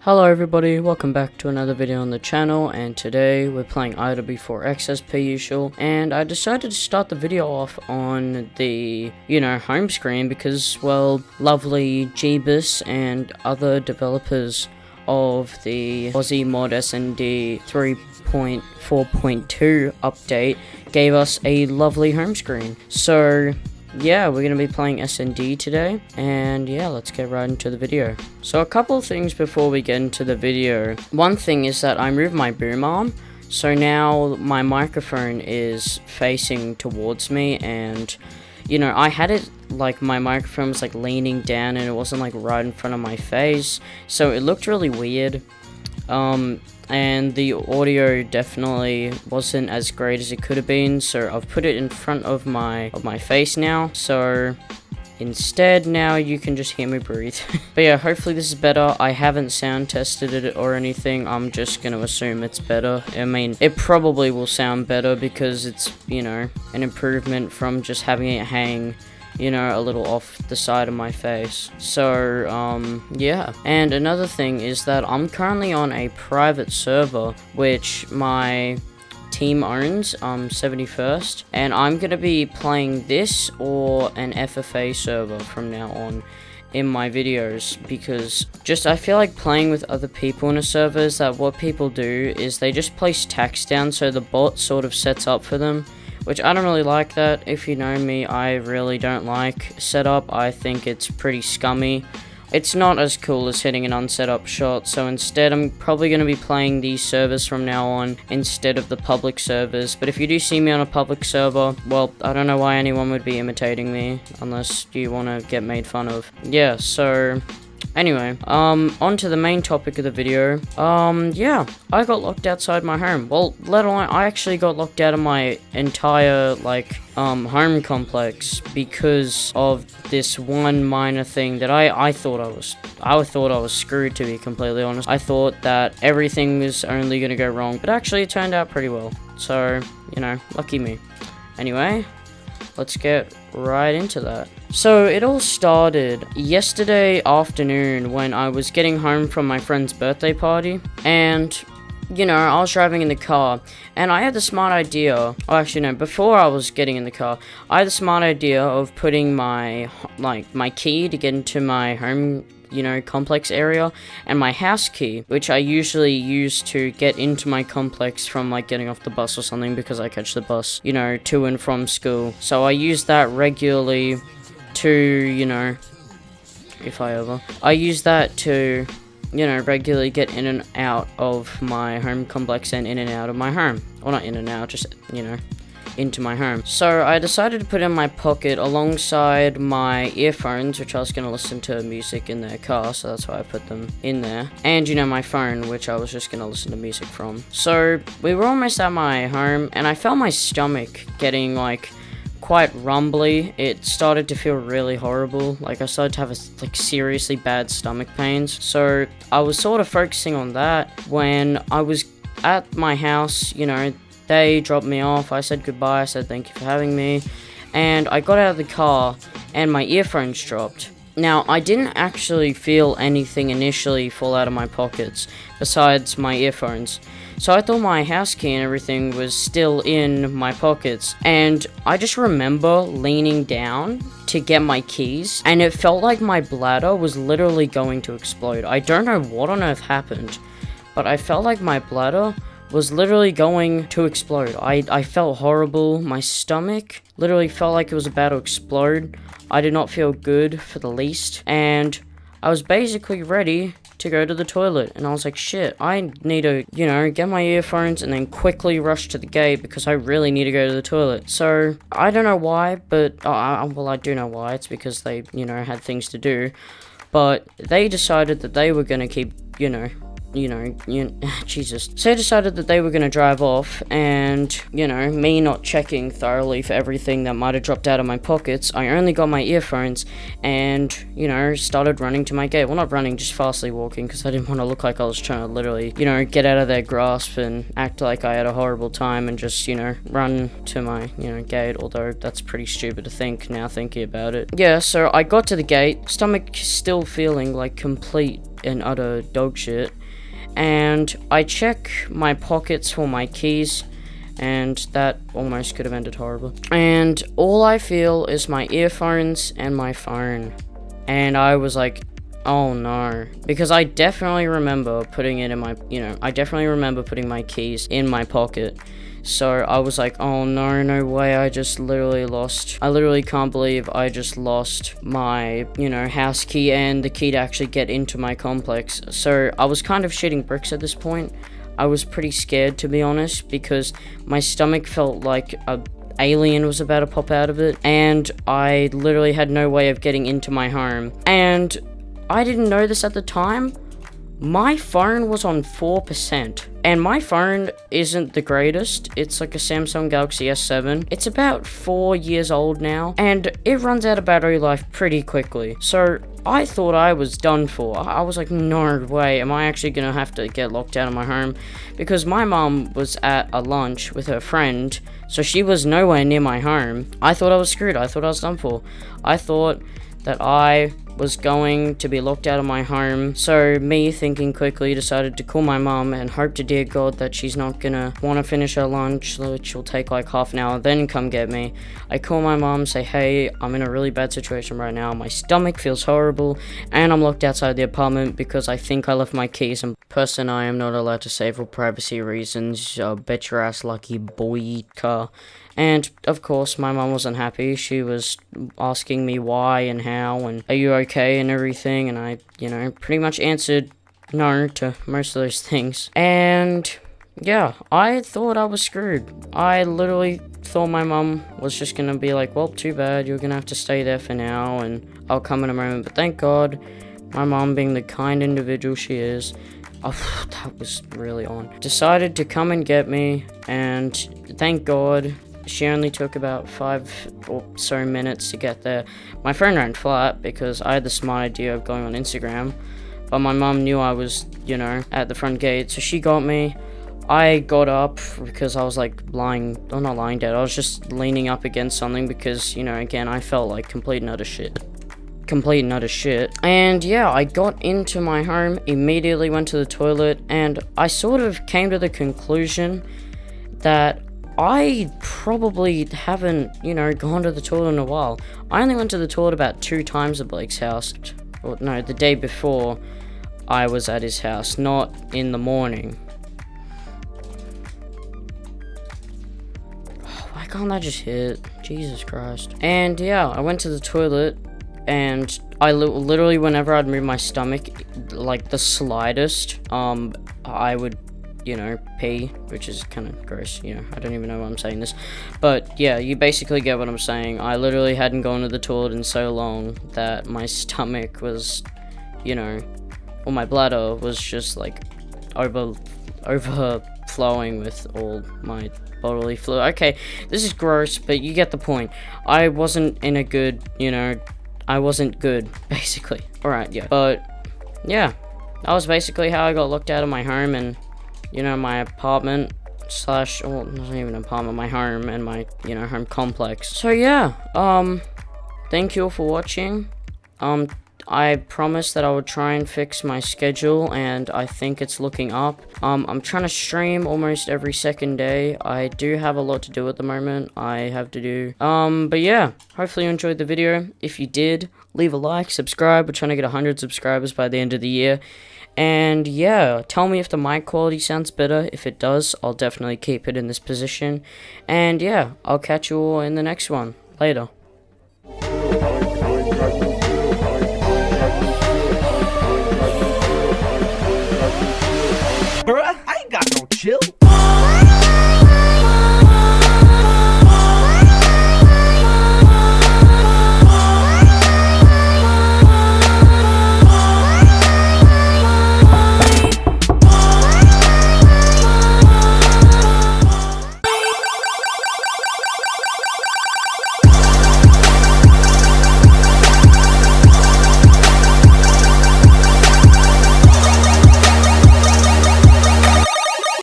Hello everybody, welcome back to another video on the channel, and today we're playing IW4X as per usual, and I decided to start the video off on the, home screen because, well, lovely Jeebus and other developers of the Aussie Mod SND 3.4.2 update gave us a lovely home screen. So yeah, we're going to be playing SND today, and yeah, let's get right into the video. So a couple of things before we get into the video. One thing is that I moved my boom arm, so now my microphone is facing towards me, and I had it like my microphone was like leaning down and it wasn't like right in front of my face, so it looked really weird. And the audio definitely wasn't as great as it could have been, so I've put it in front of my face now, so instead now you can just hear me breathe. But yeah, hopefully this is better. I haven't sound tested it or anything, I'm just gonna assume it's better. I mean, it probably will sound better because it's, an improvement from just having it hang a little off the side of my face. So, yeah. And another thing is that I'm currently on a private server, which my team owns, 71st, and I'm gonna be playing this or an FFA server from now on in my videos, because I feel like playing with other people in a server is that what people do is they just place tax down so the bot sort of sets up for them, which I don't really like that. If you know me, I really don't like setup. I think it's pretty scummy. It's not as cool as hitting an unset up shot, so instead I'm probably going to be playing these servers from now on instead of the public servers. But if you do see me on a public server, well, I don't know why anyone would be imitating me unless you want to get made fun of. Yeah, so anyway, on to the main topic of the video. Yeah, I got locked outside my home. Well, let alone, I actually got locked out of my entire, home complex because of this one minor thing that I thought I was screwed, to be completely honest. I thought that everything was only gonna go wrong, but actually it turned out pretty well. So, lucky me. Anyway, let's get right into that. So it all started yesterday afternoon when I was getting home from my friend's birthday party, and I was driving in the car and I had the smart idea, oh actually no, before I was getting in the car, I had the smart idea of putting my key to get into my home complex area, and my house key, which I usually use to get into my complex from getting off the bus or something, because I catch the bus to and from school, so I use that regularly to I use that to regularly get in and out of my home complex and in and out of my home, or not in and out, just into my home. So I decided to put it in my pocket alongside my earphones, which I was going to listen to music in their car, so that's why I put them in there, and my phone, which I was just going to listen to music from. So we were almost at my home and I felt my stomach getting quite rumbly. It started to feel really horrible. I started to have seriously bad stomach pains. So I was sort of focusing on that when I was at my house. They dropped me off. I said goodbye. I said thank you for having me, and I got out of the car and my earphones dropped. Now, I didn't actually feel anything initially fall out of my pockets besides my earphones. So I thought my house key and everything was still in my pockets, and I just remember leaning down to get my keys, and it felt like my bladder was literally going to explode. I don't know what on earth happened, but I felt like my bladder was literally going to explode. I felt horrible. My stomach literally felt like it was about to explode. I did not feel good for the least, and I was basically ready to go to the toilet, and I was like, shit, I need to, get my earphones and then quickly rush to the gate because I really need to go to the toilet. So I don't know why, but well, I do know why. It's because they, had things to do, but they decided that they were gonna keep, Jesus. So they decided that they were gonna drive off, and, me not checking thoroughly for everything that might have dropped out of my pockets, I only got my earphones, and, started running to my gate. Well, not running, just fastly walking, because I didn't want to look like I was trying to literally, get out of their grasp and act like I had a horrible time and just, run to my, gate, although that's pretty stupid to think now thinking about it. Yeah, so I got to the gate, stomach still feeling like complete and utter dog shit, and I check my pockets for my keys, and that almost could have ended horribly. And all I feel is my earphones and my phone, and I was like, oh no, because I definitely remember putting it in my, I definitely remember putting my keys in my pocket. So I was like, oh no, no way, I literally can't believe I just lost my, house key and the key to actually get into my complex. So I was kind of shitting bricks at this point. I was pretty scared, to be honest, because my stomach felt like a alien was about to pop out of it, and I literally had no way of getting into my home. And I didn't know this at the time. My phone was on 4%, and my phone isn't the greatest. It's like a Samsung Galaxy S7. It's about 4 years old now, and it runs out of battery life pretty quickly. So I thought I was done for. I was like, no way, am I actually gonna have to get locked out of my home? Because my mom was at a lunch with her friend, so she was nowhere near my home. I thought I was screwed. I thought I was done for. I thought that I was going to be locked out of my home. So me, thinking quickly, decided to call my mom and hope to dear God that she's not gonna want to finish her lunch, which will take like half an hour, then come get me. I call my mom, say, hey, I'm in a really bad situation right now. My stomach feels horrible, and I'm locked outside the apartment because I think I left my keys. And person, I am not allowed to say for privacy reasons. Bet your ass lucky, boy, car. And, of course, my mom wasn't happy. She was asking me why and how, and are you okay and everything, and I, pretty much answered no to most of those things. And, yeah, I thought I was screwed. I literally thought my mom was just gonna be like, well, too bad, you're gonna have to stay there for now, and I'll come in a moment. But thank God, my mom, being the kind individual she is, oh, that was really on, decided to come and get me, and thank God, she only took about 5 or so minutes to get there. My phone ran flat because I had the smart idea of going on Instagram, but my mom knew I was, at the front gate, so she got me. I got up because I was like not lying dead, I was just leaning up against something because, again, I felt like complete and utter shit. And yeah, I got into my home, immediately went to the toilet, and I sort of came to the conclusion that I probably haven't, gone to the toilet in a while. I only went to the toilet about 2 times at Blake's house. Or no, the day before I was at his house, not in the morning. Oh, why can't I just hit? Jesus Christ. And yeah, I went to the toilet, and I literally, whenever I'd move my stomach, like the slightest, I would, pee, which is kind of gross, I don't even know why I'm saying this, but yeah, you basically get what I'm saying. I literally hadn't gone to the toilet in so long that my stomach was, or my bladder was just like overflowing with all my bodily fluid. Okay, this is gross, but you get the point. I wasn't in a good, I wasn't good, basically. Alright, yeah, but yeah, that was basically how I got locked out of my home and, my apartment well, not even an apartment, my home and my, home complex. So yeah, thank you all for watching. I promised that I would try and fix my schedule, and I think it's looking up. I'm trying to stream almost every second day. I do have a lot to do at the moment. I have to do. But yeah, hopefully you enjoyed the video. If you did, leave a like, subscribe. We're trying to get 100 subscribers by the end of the year. And yeah, tell me if the mic quality sounds better. If it does, I'll definitely keep it in this position. And yeah, I'll catch you all in the next one. Later.